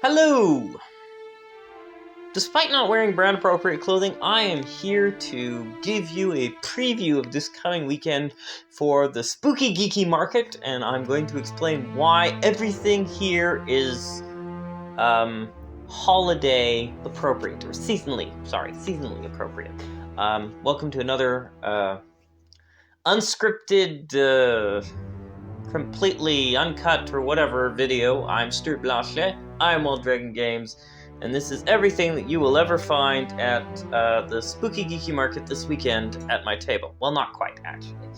Hello! Despite not wearing brand appropriate clothing, I am here to give you a preview of this coming weekend for the Spooky Geeky market, and I'm going to explain why everything here is holiday appropriate, or seasonally appropriate. Welcome to another unscripted, completely uncut or whatever video. I'm Stuart Blanchet, I'm Wild Dragon Games, and this is everything that you will ever find at the Spooky Geeky Market this weekend at my table. Well, not quite, actually,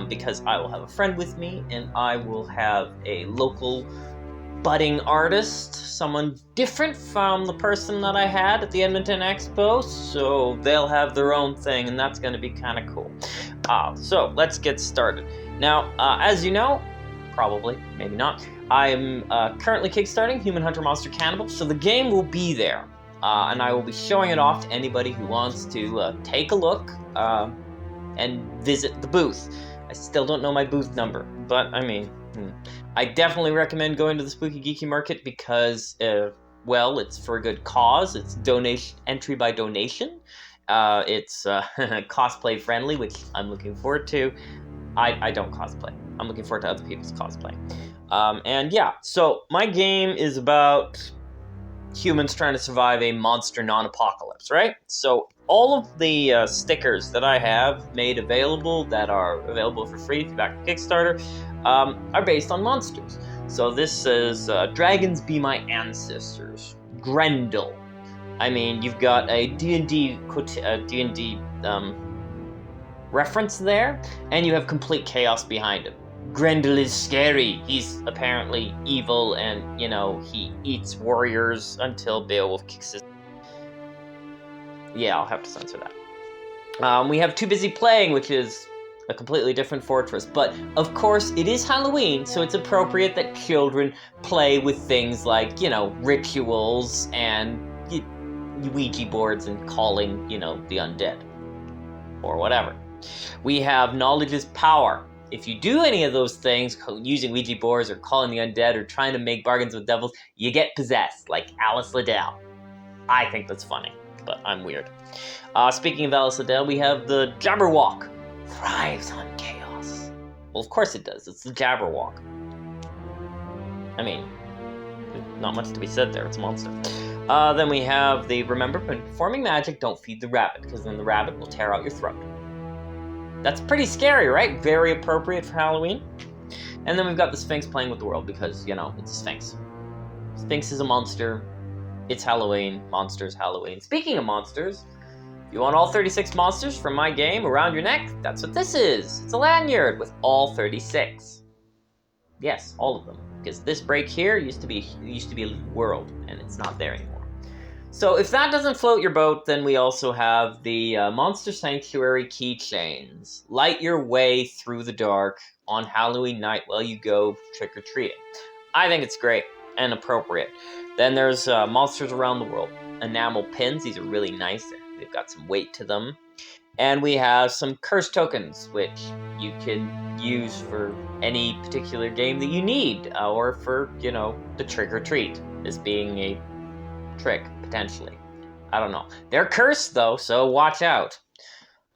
because I will have a friend with me, and I will have a local budding artist, someone different from the person that I had at the Edmonton Expo, so they'll have their own thing, and that's going to be kind of cool. So let's get started. Now, as you know, probably, maybe not, I'm currently kickstarting Human Hunter Monster Cannibal, so the game will be there, and I will be showing it off to anybody who wants to take a look and visit the booth. I still don't know my booth number, but I mean, I definitely recommend going to the Spooky Geeky Market because, well, it's for a good cause. It's entry by donation. It's cosplay friendly, which I'm looking forward to. I don't cosplay. I'm looking forward to other people's cosplay. And yeah, so my game is about humans trying to survive a monster non-apocalypse, right? So all of the stickers that I have made available, that are available for free if you back the Kickstarter, are based on monsters. So this is Dragons Be My Ancestors, Grendel. I mean, you've got a D&D reference there, and you have complete chaos behind him. Grendel is scary. He's apparently evil, and, you know, he eats warriors until Beowulf kicks his... Yeah, I'll have to censor that. We have Too Busy Playing, which is a completely different fortress, but of course it is Halloween, so it's appropriate that children play with things like, you know, rituals and Ouija boards and calling, you know, the undead, or whatever. We have Knowledge is Power. If you do any of those things, using Ouija boards or calling the undead or trying to make bargains with devils, you get possessed, like Alice Liddell. I think that's funny, but I'm weird. Speaking of Alice Liddell, we have the Jabberwock. Thrives on chaos. Well, of course it does. It's the Jabberwock. I mean, not much to be said there. It's a monster. Then we have the Remember, when performing magic, don't feed the rabbit, because then the rabbit will tear out your throat. That's pretty scary, right? Very appropriate for Halloween. And then we've got the Sphinx playing with the world, because, you know, it's a Sphinx. Sphinx is a monster. It's Halloween. Monsters, Halloween. Speaking of monsters, if you want all 36 monsters from my game around your neck, that's what this is. It's a lanyard with all 36. Yes, all of them. Because this break here used to be a world, and it's not there anymore. So if that doesn't float your boat, then we also have the Monster Sanctuary keychains. Light your way through the dark on Halloween night while you go trick-or-treating. I think it's great and appropriate. Then there's Monsters Around the World. Enamel pins. These are really nice. They've got some weight to them. And we have some curse tokens, which you can use for any particular game that you need, or for, you know, the trick-or-treat as being a trick, potentially. I don't know. They're cursed, though, so watch out.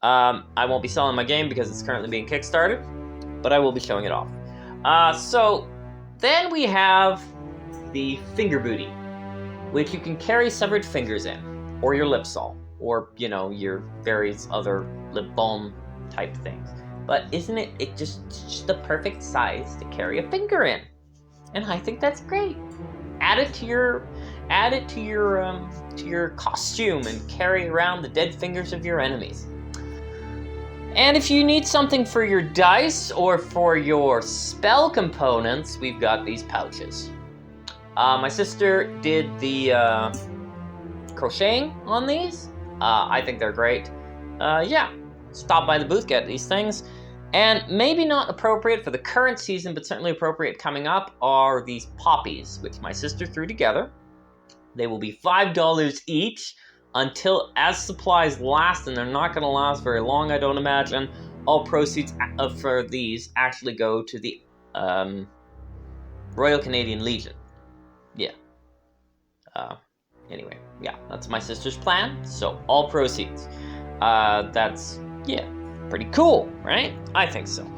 I won't be selling my game because it's currently being kickstarted, but I will be showing it off. So then we have the Finger Booty, which you can carry severed fingers in, or your lip salve, or, you know, your various other lip balm type things. But isn't it just the perfect size to carry a finger in? And I think that's great. Add it to your costume and carry around the dead fingers of your enemies. And if you need something for your dice or for your spell components, we've got these pouches. My sister did the crocheting on these. I think they're great. Yeah, stop by the booth, get these things. And maybe not appropriate for the current season, but certainly appropriate coming up, are these poppies, which my sister threw together. They will be $5 each until as supplies last, and they're not going to last very long, I don't imagine. All proceeds for these actually go to the Royal Canadian Legion. Yeah. Anyway, yeah, that's my sister's plan. So all proceeds. That's, yeah, pretty cool, right? I think so.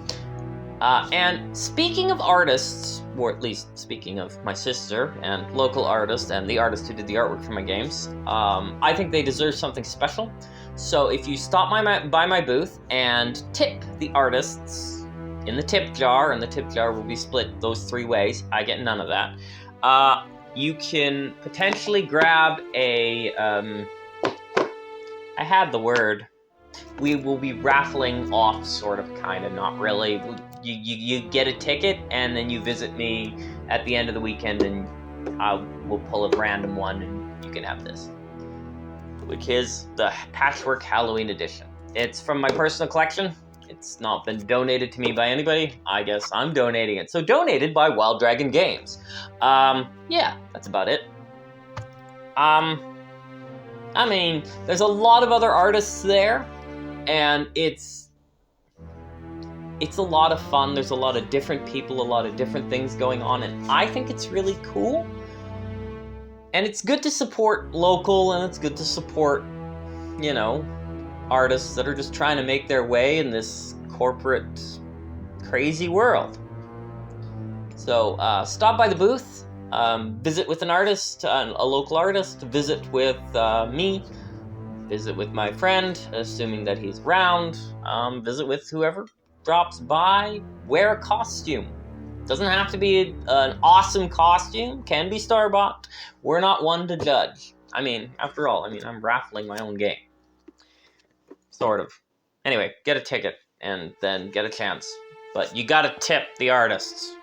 And speaking of artists, or at least speaking of my sister and local artists and the artist who did the artwork for my games, I think they deserve something special. So if you stop by my booth and tip the artists in the tip jar, and the tip jar will be split those 3 ways, I get none of that, you can potentially grab a, I had the word, we will be raffling off, sort of, kind of, not really. You get a ticket, and then you visit me at the end of the weekend, and we'll pull a random one, and you can have this, which is the Patchwork Halloween Edition. It's from my personal collection. It's not been donated to me by anybody. I guess I'm donating it. So donated by Wild Dragon Games. Yeah, that's about it. I mean, there's a lot of other artists there, and it's a lot of fun. There's a lot of different people, a lot of different things going on, and I think it's really cool. And it's good to support local, and it's good to support, you know, artists that are just trying to make their way in this corporate, crazy world. So stop by the booth, visit with an artist, a local artist, visit with me, visit with my friend, assuming that he's around, visit with whoever drops by, wear a costume. Doesn't have to be an awesome costume, can be store-bought. We're not one to judge. I mean, after all, I'm raffling my own game. Sort of. Anyway, get a ticket, and then get a chance. But you gotta tip the artists.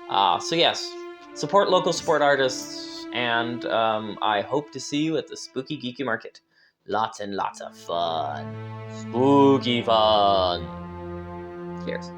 So yes, support local, support artists, and I hope to see you at the Spooky Geeky Market. Lots and lots of fun. Spooky fun. Cheers.